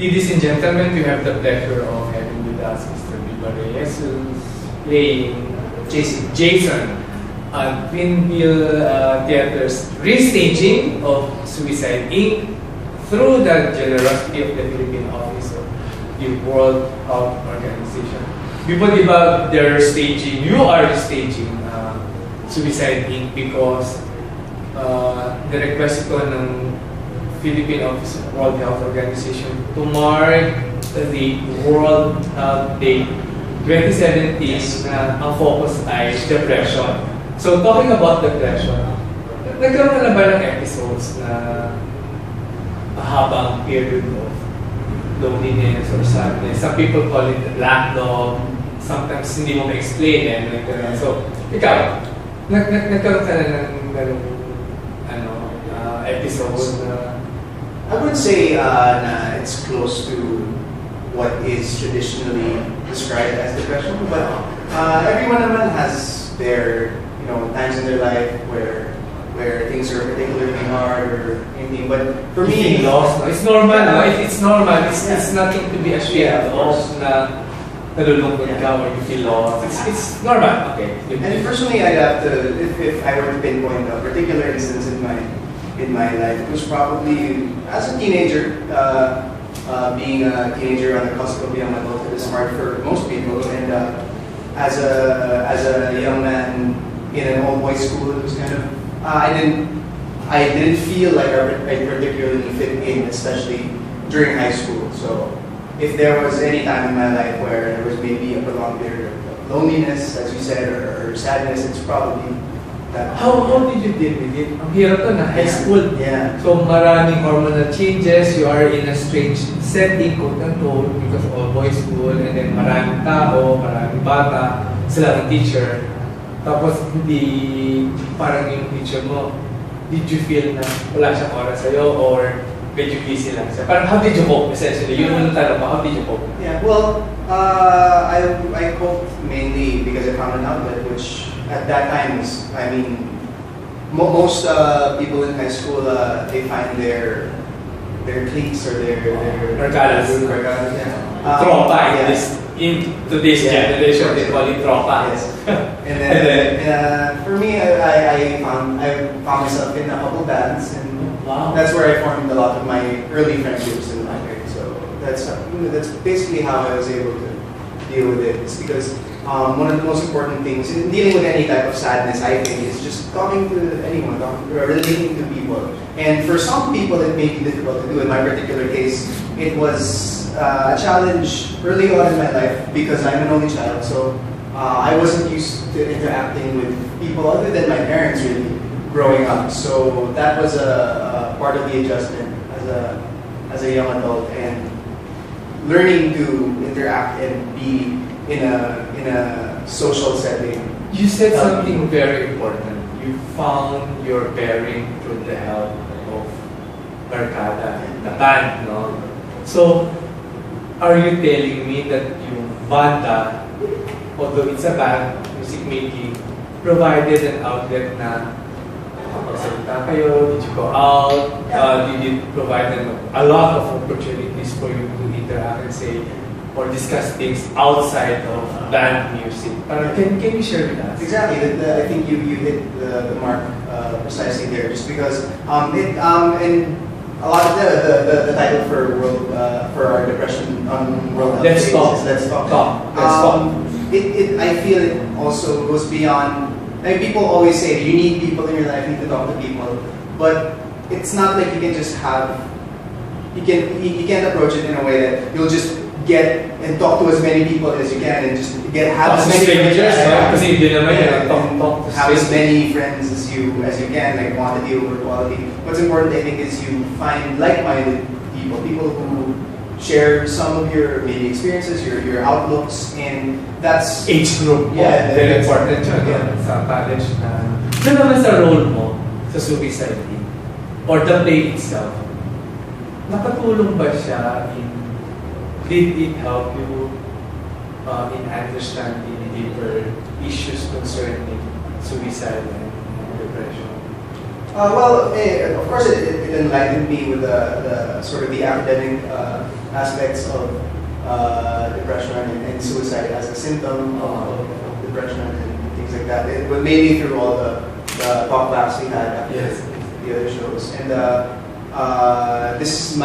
Ladies and gentlemen, we have the pleasure of having with us Mr. Bibo Reyes, who's playing Jason on Greenville Theater's restaging of Suicide Inc. through the generosity of the Philippine Office of the World Health Organization. Bibo, di ba, they're staging, you are staging Suicide Inc. because the request ito ng Philippine Office of World Health Organization to mark the World Health Day 2017 na ang focus ay depression. So talking about depression, nagkaroon ka na ba ng episodes na mahabang period of loneliness or sadness? Some people call it the black dog. Sometimes hindi mo ma-explain eh. So ikaw, nagkaroon ka na ng episodes na I would say it's close to what is traditionally described as depression, but everyone naman has their times in their life where things are particularly hard or anything. But for me, lost. No? It's normal. No? It's normal. It's nothing to be ashamed of. Na nalulungkot ka or you feel lost. It's normal. Okay. And personally, I'd have to, if I were to pinpoint a particular instance in my life, it was probably as a teenager. Being a teenager on the cusp of young adulthood is hard for most people, and as a young man in an all-boys school, it was kind of I didn't feel like I particularly fit in, especially during high school. So if there was any time in my life where there was maybe a prolonged period of loneliness, as you said, or sadness, it's probably that. How did you deal with it? Ang hirap to na high school. Yeah. So maraming hormonal changes, you are in a strange setting, quote-unquote, because all boys school, and then maraming tao, maraming bata, sila ang teacher. Tapos hindi parang yung teacher mo, did you feel na wala siyang oras sa'yo or medyo busy lang siya? Parang how did you cope essentially? Yun yung tanong mo, how did you cope? Yeah, well, I coped mainly because I found an outlet, which at that time is, I mean, most people in high school, they find their cliques or their Regalas. Tropa. In today's generation, they call it tropa. Yes. And then for me, I found myself in a couple bands, and that's where I formed a lot of my early friendships in life. So that's basically how I was able to deal with it. It's because one of the most important things in dealing with any type of sadness, I think, is just talking to anyone, relating to people. And for some people, it may be difficult to do. In my particular case, it was a challenge early on in my life because I'm an only child. So I wasn't used to interacting with people other than my parents really growing up. So that was a part of the adjustment as a young adult, and learning to interact and be in a social setting. You said something very important. You found your bearing through the help of Barkada, the band, no? So, are you telling me that yung banda, although it's a band, music making, provided an outlet na makapagsalita kayo, did you go out, did it provide them a lot of opportunities for you to interact and say, or discuss things outside of band music? Can you share with us? Exactly. I think you hit the mark precisely there, just because and a lot of the title for our depression on World Health Day is Let's Talk. I feel it also goes beyond. Like people always say, you need people in your life, you need to talk to people, but it's not like you can just have. You can't approach it in a way that you'll just get and talk to as many people as you can and just have as many strangers, have as many friends as you can, like quantity over quality. What's important, I think, is you find like-minded people who share some of your maybe experiences, your outlooks, and that's age group. Yeah, very important again sa college na. Ano naman sa role mo sa Suicide Inc. or the play itself? Nakatulong ba siya did it help you in understanding deeper issues concerning suicide and depression? Of course, it enlightened me with the sort of the academic aspects of depression and suicide as a symptom of depression and things like that. It was mainly through all the talkbacks we had after the other shows. And this is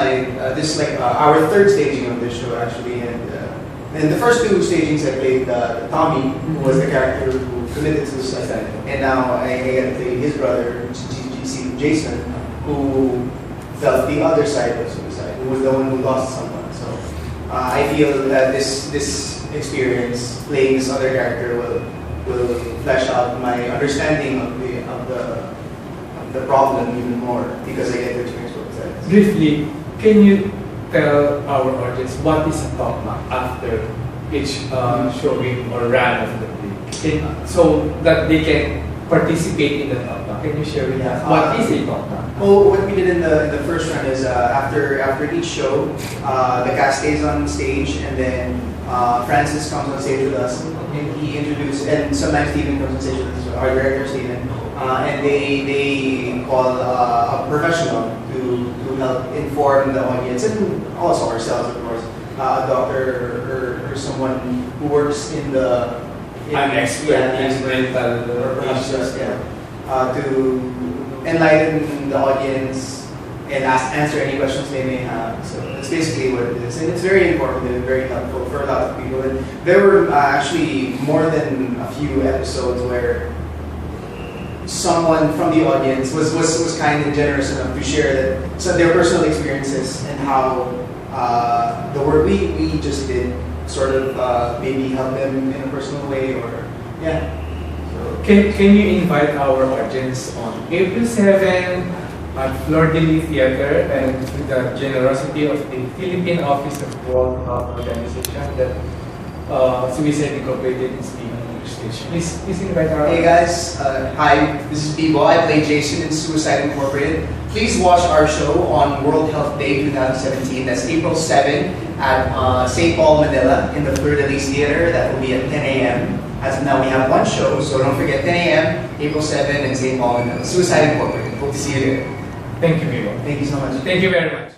like our third staging of this show actually. And the first two stagings I played Tommy, who was the character who committed suicide, and now I get to play his brother, Jason, who felt the other side of suicide, who was the one who lost someone. So I feel that this experience playing this other character will flesh out my understanding of the problem even more because I get to experience both sides. Briefly, can you tell our audience what is a talkback after each showing or run of the play, so that they can participate in the talkback? Can you share with us what is a talkback? Well, what we did in the first run is after each show, the cast stays on stage, and then Francis comes on stage with us, and he introduces, and sometimes Steven comes on stage with us, our director Steven, and they call a professional to help inform the audience and also ourselves, of course, a doctor or someone who works in the an expert in mental issues, to enlighten the audience and answer any questions they may have. So that's basically what it is, and it's very informative and very helpful for a lot of people. And there were actually more than a few episodes where someone from the audience was kind and generous enough to share their personal experiences and how the work we just did sort of maybe help them in a personal way, or So can you invite our audience on April 7 at Flor de Lis Theater, and with the generosity of the Philippine Office of World Health Organization that Suicide Incorporated is being stage. Please invite our Hey guys, hi, this is Bibo. I play Jason in Suicide Incorporated. Please watch our show on World Health Day 2017. That's April 7 at St. Paul, Manila in the Fleur de Lis Theater. That will be at 10 a.m. As of now, we have one show, so don't forget 10 a.m. April 7 in St. Paul, Manila. Suicide Incorporated. Hope to see you there. Thank you, Bibo. Thank you so much. Thank you very much.